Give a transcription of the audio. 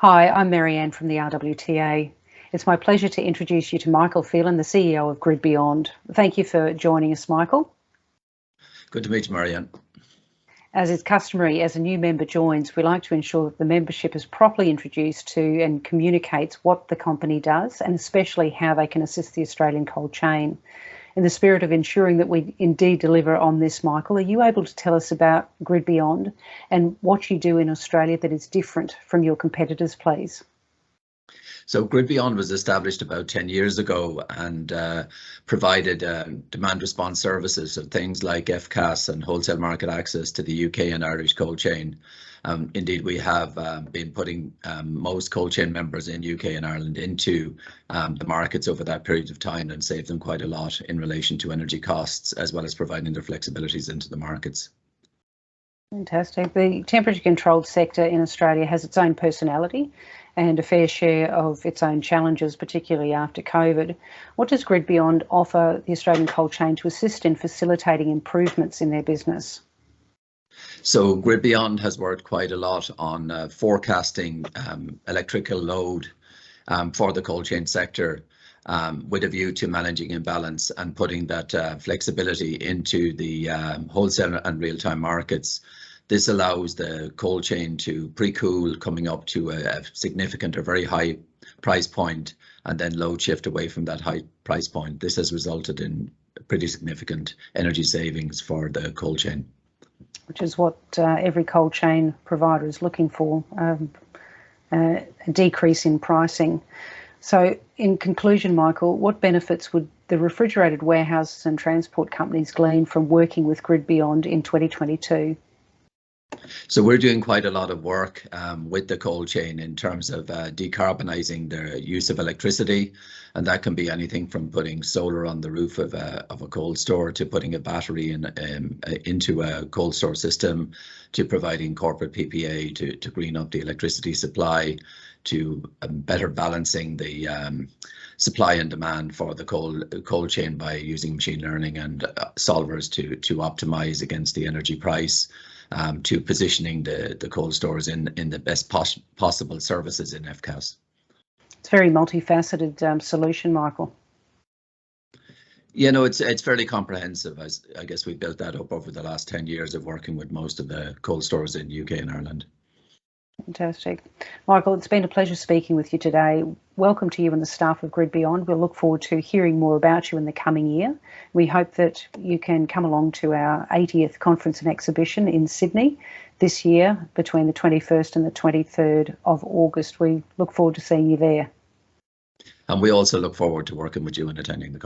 Hi, I'm Marianne from the RWTA. It's my pleasure to introduce you to Michael Phelan, the CEO of GridBeyond. Thank you for joining us, Michael. Good to meet you, Marianne. As is customary, as a new member joins, we like to ensure that the membership is properly introduced to and communicates what the company does and especially how they can assist the Australian cold chain. In the spirit of ensuring that we indeed deliver on this, Michael, are you able to tell us about GridBeyond and what you do in Australia that is different from your competitors, please? So GridBeyond was established about 10 years ago and provided demand response services of things like FCAS and wholesale market access to the UK and Irish cold chain. Indeed, we have been putting most cold chain members in UK and Ireland into the markets over that period of time and saved them quite a lot in relation to energy costs, as well as providing their flexibilities into the markets. Fantastic. The temperature controlled sector in Australia has its own personality and a fair share of its own challenges, particularly after COVID. What does GridBeyond offer the Australian cold chain to assist in facilitating improvements in their business? So GridBeyond has worked quite a lot on forecasting electrical load for the cold chain sector with a view to managing imbalance and putting that flexibility into the wholesale and real-time markets. This allows the cold chain to pre-cool coming up to a significant or very high price point and then load shift away from that high price point. This has resulted in pretty significant energy savings for the cold chain. Which is what every cold chain provider is looking for, a decrease in pricing. So in conclusion, Michael, what benefits would the refrigerated warehouses and transport companies glean from working with GridBeyond in 2022? So we're doing quite a lot of work with the cold chain in terms of decarbonising their use of electricity, and that can be anything from putting solar on the roof of a cold store to putting a battery into a cold store system, to providing corporate PPA to green up the electricity supply, to better balancing the supply and demand for the cold chain by using machine learning and solvers to optimize against the energy price. To positioning the cold stores in the best possible services in FCAS. It's a very multifaceted solution, Michael. Yeah, no, it's fairly comprehensive. As I guess we built that up over the last 10 years of working with most of the cold stores in UK and Ireland. Fantastic. Michael, it's been a pleasure speaking with you today. Welcome to you and the staff of GridBeyond. We'll look forward to hearing more about you in the coming year. We hope that you can come along to our 80th conference and exhibition in Sydney this year between the 21st and the 23rd of August. We look forward to seeing you there. And we also look forward to working with you and attending the conference.